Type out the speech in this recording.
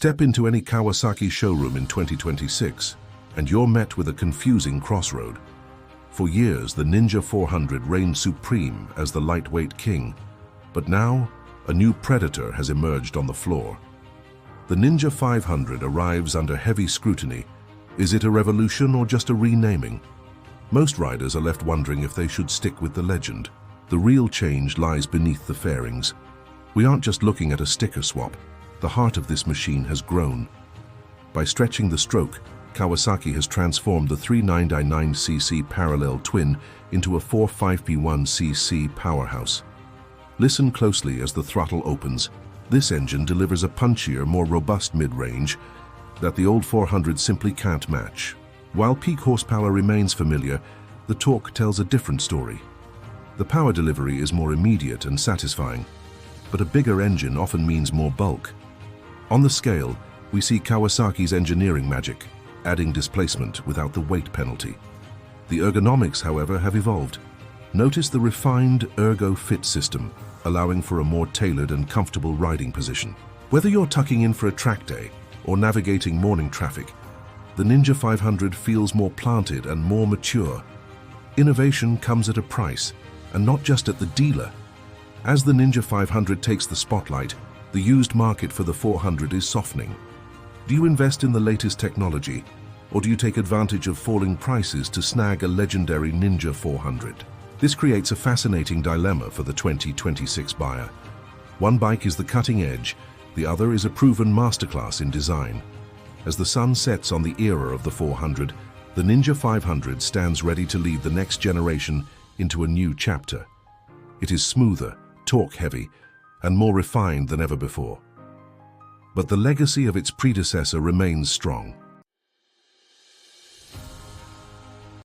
Step into any Kawasaki showroom in 2026, and you're met with a confusing crossroad. For years, the Ninja 400 reigned supreme as the lightweight king, but now, a new predator has emerged on the floor. The Ninja 500 arrives under heavy scrutiny. Is it a revolution or just a renaming? Most riders are left wondering if they should stick with the legend. The real change lies beneath the fairings. We aren't just looking at a sticker swap. The heart of this machine has grown. By stretching the stroke, Kawasaki has transformed the 3999cc parallel twin into a 45P1cc powerhouse. Listen closely as the throttle opens. This engine delivers a punchier, more robust mid-range that the old 400 simply can't match. While peak horsepower remains familiar, the torque tells a different story. The power delivery is more immediate and satisfying, but a bigger engine often means more bulk. On the scale, we see Kawasaki's engineering magic, adding displacement without the weight penalty. The ergonomics, however, have evolved. Notice the refined ERGO-FIT system, allowing for a more tailored and comfortable riding position. Whether you're tucking in for a track day or navigating morning traffic, the Ninja 500 feels more planted and more mature. Innovation comes at a price, and not just at the dealer. As the Ninja 500 takes the spotlight, the used market for the 400 is softening. Do you invest in the latest technology, or do you take advantage of falling prices to snag a legendary Ninja 400? This creates a fascinating dilemma for the 2026 buyer. One bike is the cutting edge, the other is a proven masterclass in design. As the sun sets on the era of the 400, the Ninja 500 stands ready to lead the next generation into a new chapter. It is smoother, torque-heavy, and more refined than ever before. But the legacy of its predecessor remains strong.